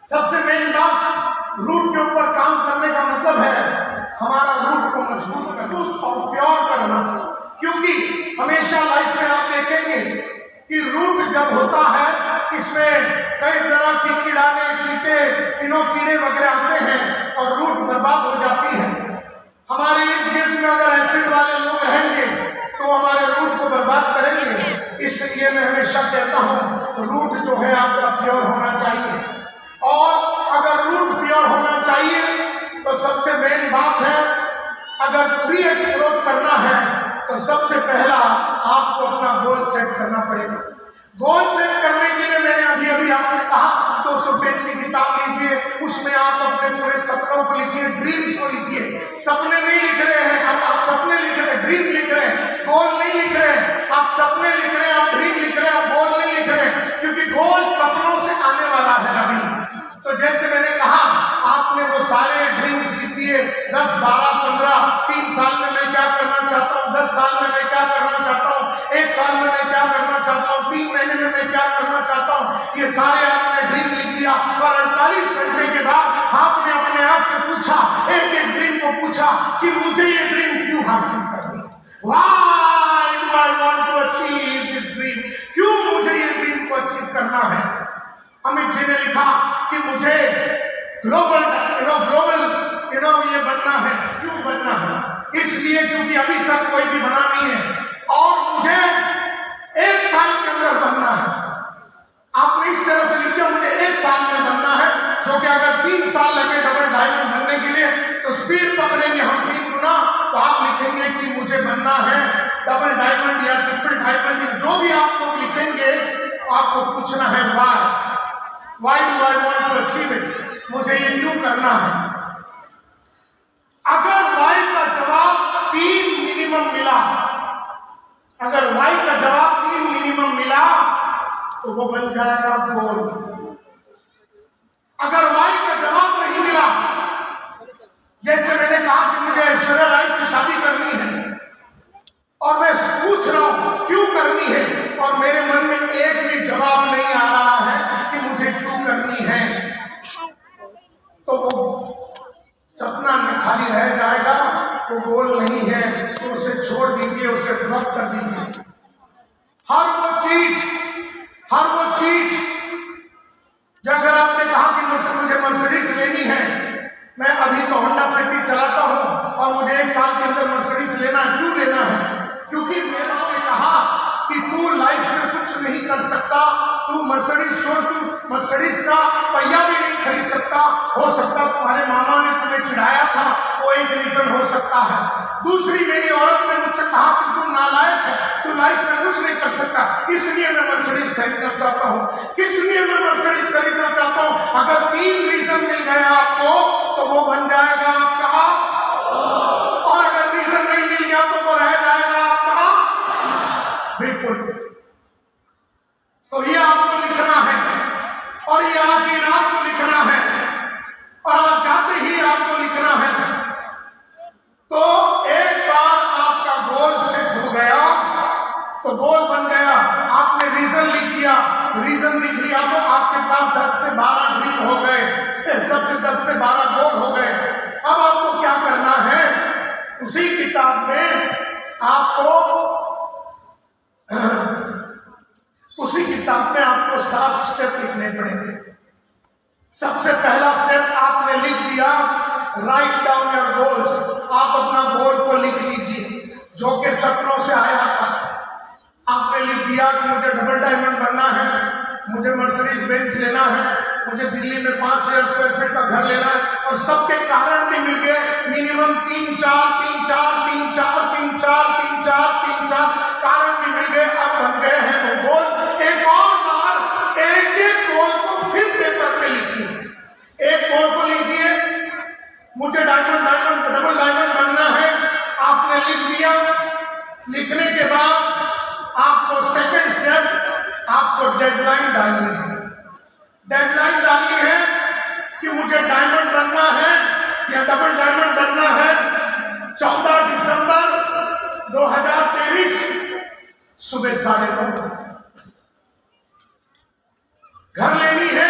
सबसे मेन बात, रूट के ऊपर काम करने का मतलब है हमारा रूट को मजबूत और प्योर करना। क्योंकि हमेशा लाइफ में आप देखेंगे कि रूट जब होता है इसमें कई तरह की कीड़ाने कीटे कीड़े वगैरह आते हैं और रूट बर्बाद हो जाती है। हमारे इर्द गिर्द में अगर एसिड वाले लोग रहेंगे तो हमारे रूट को बर्बाद करेंगे। इसलिए मैं हमेशा कहता हूँ रूट जो है आपका प्योर होना चाहिए। और अगर रूट प्योर होना चाहिए तो सबसे मेन बात है, अगर 3x ग्रोथ करना है तो सबसे पहला आपको अपना गोल सेट करना पड़ेगा। गोल सेट करने के लिए मैंने अभी आपसे कहा 200 पेज की किताब लीजिए, उसमें आप अपने पूरे सपनों को लिखिए, ड्रीम्स को लिखिए। सपने नहीं लिख रहे हैं आप सपने लिख रहे हैं, ड्रीम लिख रहे हैं, गोल नहीं लिख रहे हैं। आप सपने लिख रहे हैं, आप ड्रीम लिख रहे हैं, आप गोल नहीं लिख रहे हैं, क्योंकि गोल सपनों से आने वाला है अभी। तो जैसे मैंने कहा, आपने वो सारे ड्रीम्स लिख दिए, 10, 12, 15, 3 साल में मैं क्या करना चाहता हूँ, 10 साल में मैं क्या करना चाहता हूँ, 1 साल में मैं क्या करना चाहता हूँ, 3 महीने में मैं क्या करना चाहता हूँ, ये सारे आपने ड्रीम लिख दिया। और 48 घंटे के बाद आपने अपने आप से पूछा, एक एक ड्रीम को पूछा कि मुझे ये ड्रीम क्यों हासिल करनी, Why do I want to achieve this dream? क्यों मुझे ये ड्रीम को अचीव करना है। अमित जी ने लिखा कि मुझे ग्लोबल ये बनना है। क्यों बनना है? इसलिए क्योंकि अभी तक कोई भी बना नहीं है और मुझे 1 साल के अंदर बनना है। आपने इस तरह से लिखा, मुझे 1 साल में बनना है, जो कि अगर 3 साल लगे डबल डायमंड बनने के लिए तो स्पीड पकड़ेंगे हम 3 गुना, तो आप लिखेंगे कि मुझे बनना है डबल डायमंड या ट्रिपल डायमंड। जो भी आप लोग लिखेंगे आपको पूछना है Why do I want to achieve it? मुझे ये क्यों करना है। अगर why का जवाब 3 मिनिमम मिला, अगर why का जवाब 3 मिनिमम मिला तो वो बन जाएगा गोल। अगर why का जवाब नहीं मिला, जैसे मैंने कहा कि मुझे ऐश्वर्या राय से शादी करनी है और मैं पूछ रहा हूं क्यों करनी है और मेरे मन में एक भी जवाब नहीं आ रहा है कि मुझे क्यों करनी है, तो वो सपना में खाली रह जाएगा, वो गोल नहीं है, तो उसे छोड़ दीजिए, उसे ड्रॉप कर दीजिए। हर वो चीज जो अगर आपने कहा कि मुझे मर्सिडीज लेनी है, मैं अभी तो होंडा सिटी चलाता हूं और मुझे 1 साल के अंदर मर्सिडीज लेना है। क्यों लेना है? क्योंकि मेरे ने कहा कि तू लाइफ में कुछ नहीं कर सकता, तू मर्सिडीज छोड़, तू मर्सिडीज का पहिया भी नहीं खरीद सकता। हो सकता तुम्हारे मामा ने तुम्हें चिढ़ाया था, वो एक रीजन हो सकता है। दूसरी, मेरी औरत ने मुझसे कहा कि तू नालायक है, तू लाइफ में कुछ नहीं कर सकता, इसलिए मैं मर्सिडीज खरीदना चाहता हूँ। किस लिए मैं मर्सिडीज खरीदना चाहता हूँ? अगर 3 रीजन मिल गए आपको तो वो बन जाएगा आपका, और अगर रीजन नहीं मिल गया तो वो रह जाएगा आपका। बिल्कुल। तो ये आपको लिखना है और ये आज ही रात को लिखना है और आज जाते ही आपको लिखना है। तो एक बार आपका गोल सेट हो गया तो गोल बन गया। आपने रीजन लिख दिया, रीजन लिख लिया तो आपके पास 10 से 12 ड्रीम हो गए, सबसे 10 से 12 गोल हो गए। अब आपको क्या करना है? उसी किताब में आपको 7 स्टेप लिखने पड़ेंगे। सबसे पहला स्टेप आपने लिख दिया, राइट डाउन योर गोल्स। आप अपना गोल को लिख लीजिए जो कि सपनों से आया था। आपने लिख दिया कि मुझे डबल डायमंड बनना है, मुझे मर्सिडीज बेंज लेना है, मुझे दिल्ली में 5000 स्क्वायर फीट का घर लेना है, और सबके कारण भी मिल गए। मिनिमम 3-4 कारण भी मिल गए। अब बन गए हैं वो गोल। एक और बार एक गोल को फिर पेपर पे लिखिए। एक गोल को लीजिए, मुझे डबल डायमंड बनना है, आपने लिख दिया। लिखने के बाद आपको सेकंड स्टेप, आपको डेडलाइन डालनी है। डेडलाइन डालनी है कि मुझे डायमंड बनना है या डबल डायमंड बनना है 14 दिसंबर 2023 सुबह 9:30। घर लेनी है,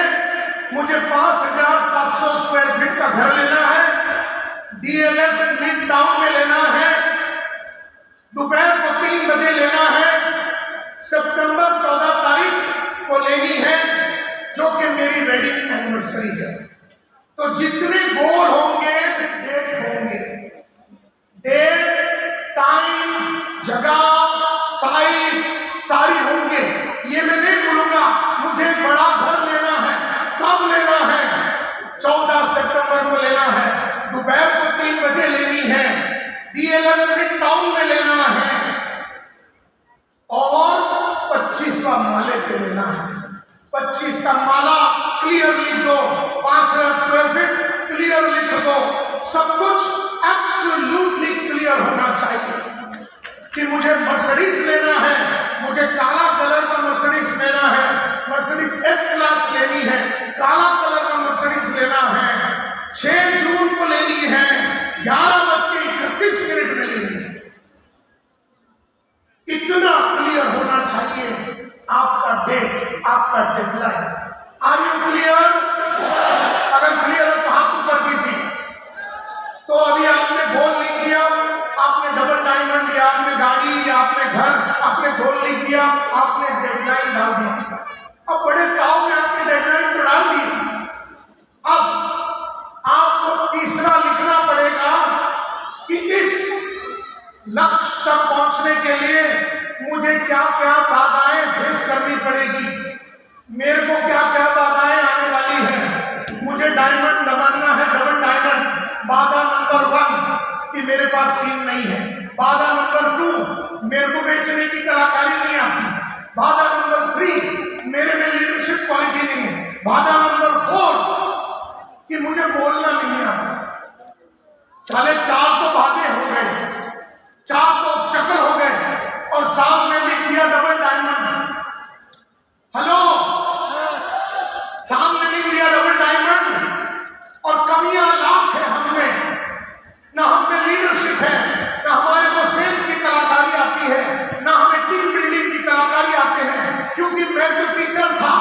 मुझे मुझे 5,700 स्क्वायर फीट का घर लेना है, DLF मिड टाउन में लेना है, दोपहर को 3 बजे लेना है, सितंबर 14 तारीख को लेनी है, जो कि मेरी वेडिंग एनिवर्सरी है। तो जितने गोल होंगे डेट होंगे, डेट, टाइम, जगह, साइज सारी होंगे। ये मैं नहीं बोलूंगा मुझे बड़ा घर लेना है, कब लेना है, 14 सितंबर को लेना है, दोपहर को 3 बजे लेनी है, DLF मिड टाउन में लेना है और 25 का माले पे लेना है। 25 का माला क्लियर लिख दो, 5,000 स्क्वायर फीट क्लियर लिख दो। सब कुछ एब्सोल्युटली क्लियर होना चाहिए कि मुझे मर्सिडीज लेना है, मुझे काला कलर का मर्सिडीज लेना है, मर्सिडीज S क्लास लेनी है, काला कलर का मर्सिडीज लेना है, 6 जून को लेनी है, 11:31 में लेनी है। इतना क्लियर होना चाहिए आपका डेट, आपका डेडलाइन। Are you clear? अगर क्लियर है तो हाथ ऊपर कीजिए। तो अभी आपने गोल लिख दिया, आपने डबल डायमंड लिया, आपने गाड़ी, आपने घर, आपने गोल लिख दिया, आपने डेडलाइन डाल दिया। अब बड़े ताव में आपने डेडलाइन तो डाल दी। अब आपको तीसरा लिखना पड़ेगा कि इस लक्ष्य तक पहुंचने के लिए मुझे क्या क्या बाधाएं फेस करनी पड़ेगी, मेरे को क्या क्या बाधाएं आने वाली है। मुझे डायमंड बनना है, डबल डायमंड। बाधा नंबर 1 कि मेरे पास टीम नहीं है। बाधा नंबर 2 मेरे को बेचने की कलाकारी नहीं आती। बाधा नंबर 3 मेरे में लीडरशिप क्वालिटी नहीं है। बाधा नंबर 4 कि मुझे बोलना नहीं आता। साले 4 तो बाधे हो गए, 4 तो चक्कर हो गए और सामने लिख दिया डबल डायमंड। हेलो, सामने लिख दिया डबल डायमंड और कमियां लाख है हममें। ना हममें लीडरशिप है, ना हमारे को सेल्स की कलाकारी आती है, ना हमें टीम बिल्डिंग की कलाकारी आती है। क्योंकि मैं तो टीचर था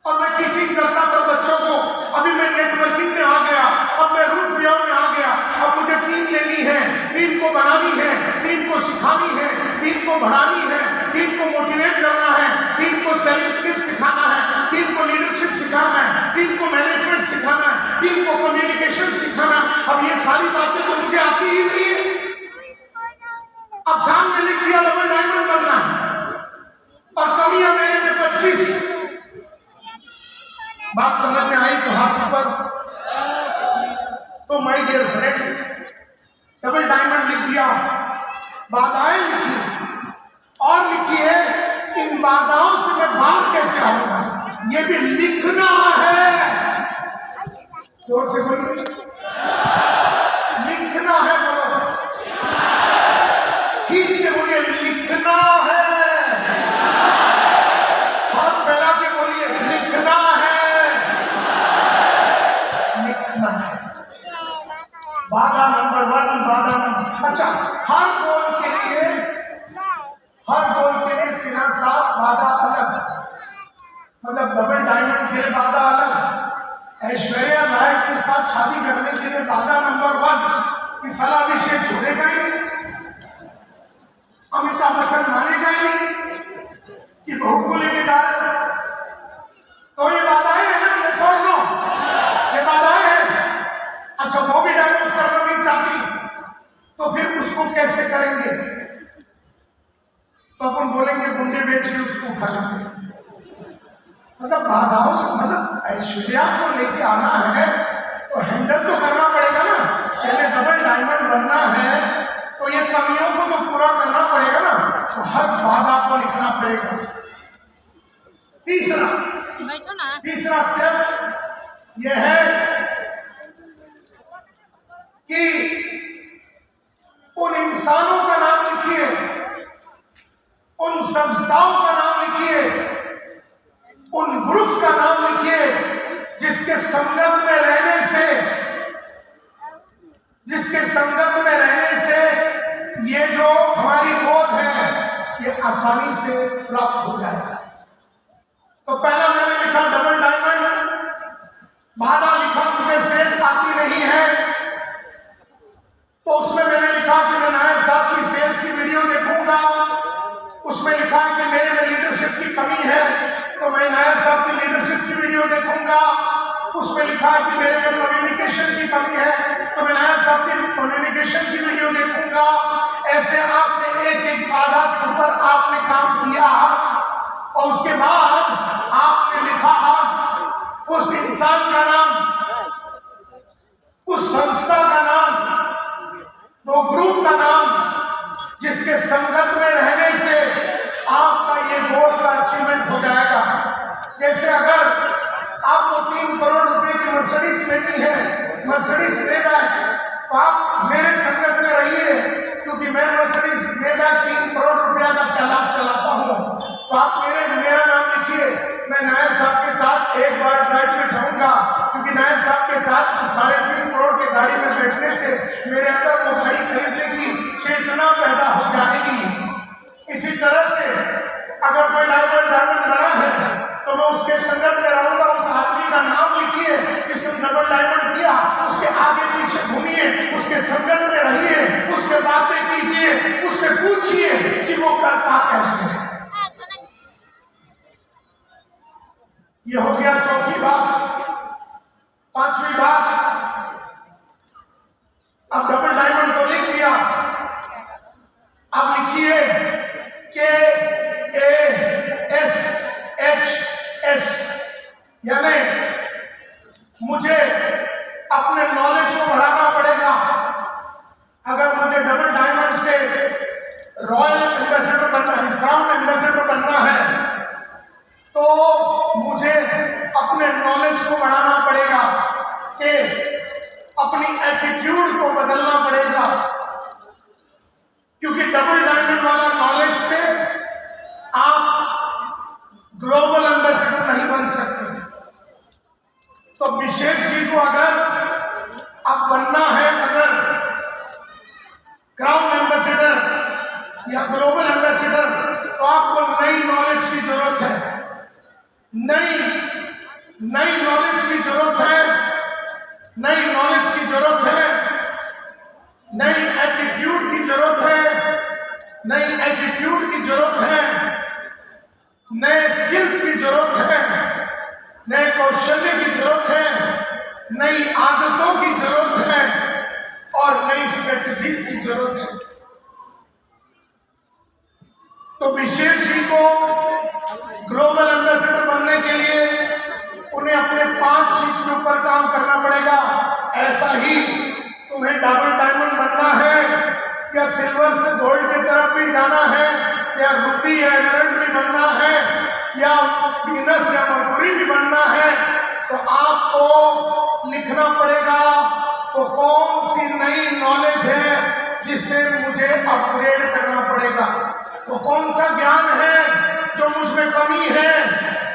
और मैं टीचिंग करता था बच्चों को। अभी मैं नेटवर्किंग में आ गया, अब मैं रूट बियॉन्ड में आ गया। अब मुझे टीम लेनी है, टीम को बनानी है, टीम को सिखानी है, टीम को बढ़ानी है, टीम को मोटिवेट करना है, टीम को सेलिंग स्किल सिखाना है, टीम को लीडरशिप सिखाना है, टीम को मैनेजमेंट सिखाना है, टीम को कम्युनिकेशन सिखाना। अब ये सारी बातें तो मुझे आती ही नहीं है। अब सामने लिख दिया डबल डायमंड बनना और कमियां मेरे में 25। बात समझ में आई तो हाथ ऊपर। तो my dear friends, double diamond लिख दिया, बाधाएं लिखी और लिखी है इन बाधाओं से मैं बाहर कैसे आऊंगा, ये भी लिखना है। जोर से बोलिए, लिखना है। बोलो, खींच के बोलिए, लिखना है। हाथ फैला के बोलिए, लिखना है, लिखना है। बाधा नंबर 1, बाधा नंबर। अच्छा, हर गोल के लिए सिरा साफ बाधा अलग, मतलब डबल डायमंड के लिए बाधा अलग। ऐश्वर्या राय के साथ शादी करने के लिए बाधा नंबर 1 कि साला अभिषेक छोड़ेगा ही नहीं, अमिताभ बच्चन मानेगा ही नहीं कि बहू को लेके जा रहे हैं। तो ये बाधाएं है ना, ये सर नो, ये बाधाएं हैं। अच्छा, वो भी डाइवोर्स करना नहीं चाहती तो फिर उसको कैसे करेंगे? तो अपन बोलेंगे गुंडे बेच के उसको उठा लेंगे। मतलब बाधाओं से, मतलब ऐश्वर्या को लेके आना है तो हैंडल तो करना पड़ेगा ना। पहले डबल डायमंड बनना है तो ये कमियों को तो पूरा करना पड़ेगा ना, तो हर बाधा को लिखना पड़ेगा। तीसरा स्टेप यह है कि उन इंसानों का नाम लिखिए, उन संस्थाओं का नाम लिखिए, उन ग्रुप्स का नाम लिखिए जिसके संगत में रहने से ये जो हमारी गोल है ये आसानी से प्राप्त हो जाएगा। तो पहला मैंने लिखा डबल डायमंड, लीडरशिप की वीडियो देखूंगा, उसमें लिखा है कि मेरे में कम्युनिकेशन की कमी है, तो मैं नायब साहब की कम्युनिकेशन की वीडियो देखूंगा। ऐसे आपने एक एक बाधा के ऊपर आपने काम किया और उसके बाद आपने लिखा उस इंसान का नाम, उस संस्था का नाम, वो ग्रुप का नाम जिसके संगत में रहने से आपका ये गोल का अचीवमेंट हो जाएगा। जैसे अगर आपको 3 करोड़ रुपए की मर्सिडीज लेनी है, मर्सिडीज मेबैक, तो आप मेरे संगत में रहिए, क्योंकि मैं मर्सिडीज मेबैक 3 करोड़ रुपया का चलाता हूँ। तो आप मेरा नाम लिखिए, मैं नायब साहब के साथ एक बार ड्राइव में जाऊंगा, क्योंकि नायब साहब के साथ 3.5 करोड़ की गाड़ी में बैठने से मेरे अंदर वो गाड़ी खरीदने की चेतना पैदा हो जाएगी। इसी तरह से अगर कोई डायमंड बना है तो मैं उसके संगत में रहूंगा। उस आदमी का नाम लिखिए जिसने डबल डायमंड किया, उसके आगे पीछे घूमिए, उसके संगत में रहिए, उससे बातें कीजिए, उससे पूछिए कि वो करता कैसे है। ये हो गया चौथी बात। 5वीं बात, अब डबल डायमंड को लिख दिया, अब लिखिए KASHS, यानी मुझे अपने नॉलेज को बढ़ाना पड़ेगा। अगर मुझे डबल डायमंड से रॉयल एम्बेसडर बनना है, क्राउन एम्बेसडर बनना है, तो मुझे अपने नॉलेज को बढ़ाना पड़ेगा, कि अपनी एटीट्यूड को बदलना पड़ेगा, क्योंकि डबल डायमंड वाला नॉलेज से आप ग्लोबल एम्बेसडर नहीं बन सकते। तो विशेष जी को अगर आप बनना है, अगर क्राउन एम्बेसडर या ग्लोबल एम्बेसडर, तो आपको नई नॉलेज की जरूरत है, नई नॉलेज की जरूरत है, नई नॉलेज की जरूरत है, नई एटीट्यूड की जरूरत है, नई एटीट्यूड की जरूरत है, नए स्किल्स की जरूरत है, नए कौशल्य की जरूरत है, नई आदतों की जरूरत है और नई स्ट्रेटजीज की जरूरत है। तो विशेष जी को ग्लोबल एम्बेसडर बनने के लिए उन्हें अपने 5 चीज के ऊपर काम करना पड़ेगा। ऐसा ही तुम्हें डबल डायमंड बनना है, या सिल्वर से गोल्ड की तरफ भी जाना है, या रूबी या एमरल्ड भी बनना है, या वीनस या मरकुरी भी बनना है, तो आपको लिखना पड़ेगा वो कौन सी नई नॉलेज है जिससे मुझे अपग्रेड करना पड़ेगा, वो कौन सा ज्ञान है जो मुझ में कमी है,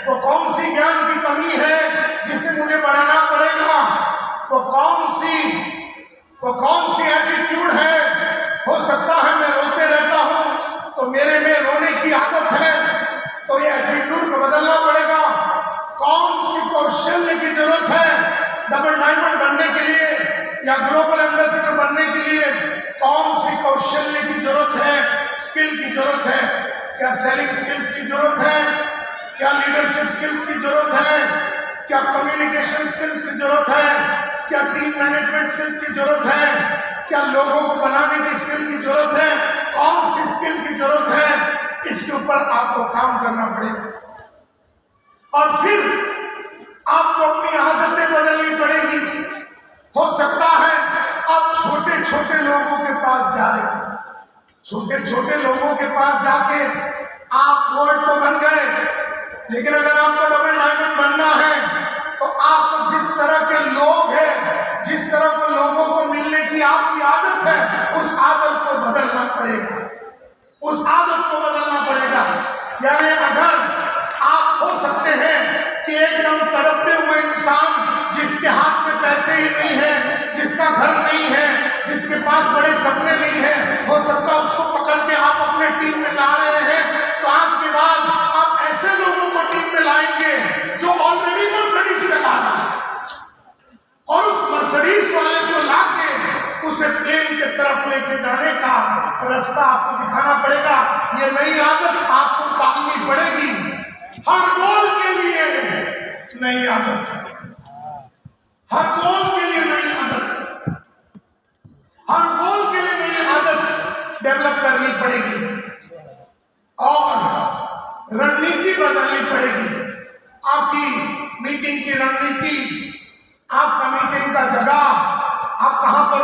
वो कौन सी ज्ञान की कमी है जिसे मुझे बढ़ाना पड़ेगा, वो कौन सी एटीट्यूड है। हो सकता है मैं रोते रहता हूं, तो मेरे में रोने की आदत है, तो ये एटीट्यूड को बदलना पड़ेगा। कौन सी कौशल्य की जरूरत है डबल डायमंड बनने के लिए या ग्लोबल एम्बेसडर बनने के लिए, कौन सी कौशल्य की जरूरत है, स्किल की जरूरत है, क्या सेलिंग स्किल्स की जरूरत है, क्या लीडरशिप स्किल्स की जरूरत है, क्या कम्युनिकेशन स्किल्स की जरूरत है, क्या टीम मैनेजमेंट स्किल्स की जरूरत है, क्या लोगों को बनाने की स्किल की जरूरत है, कौन सी स्किल की जरूरत है, इसके ऊपर आपको काम करना पड़ेगा। और फिर आपको अपनी आदतें बदलनी पड़ेगी। हो सकता है आप छोटे छोटे लोगों के पास जा रहे हो, छोटे छोटे लोगों के पास जाके आप गोल्ड तो बन गए, लेकिन अगर आपको डबल डायमंड बनना है तो आपको जिस तरह के लोग हैं, जिस तरह के लोगों को मिलने की आपकी आदत है, उस आदत को बदलना पड़ेगा, उस आदत को बदलना पड़ेगा। यानी अगर आप हो सकते हैं कि एकदम तड़पते हुए इंसान जिसके हाथ में पैसे ही नहीं है, जिसका घर नहीं है, जिसके पास बड़े सपने नहीं है, हो सकता है उसको पकड़ के आप अपने टीम में ला रहे हैं, तो आज के बाद आप ऐसे लोगों को टीम में लाएंगे जो ऑलरेडी मर्सिडीज चला रहा है, और उस मर्सिडीज वाले को लाके उसे प्लेन की तरफ लेके जाने का रास्ता आपको दिखाना पड़ेगा। ये नई आदत आपको पालनी पड़ेगी। हर गोल के लिए नई आदत, हर गोल के लिए नई आदत, हर गोल के लिए नई आदत डेवलप करनी पड़ेगी और रणनीति बदलनी पड़ेगी। आपकी मीटिंग की रणनीति, आपका मीटिंग का जगह, आप कहां पर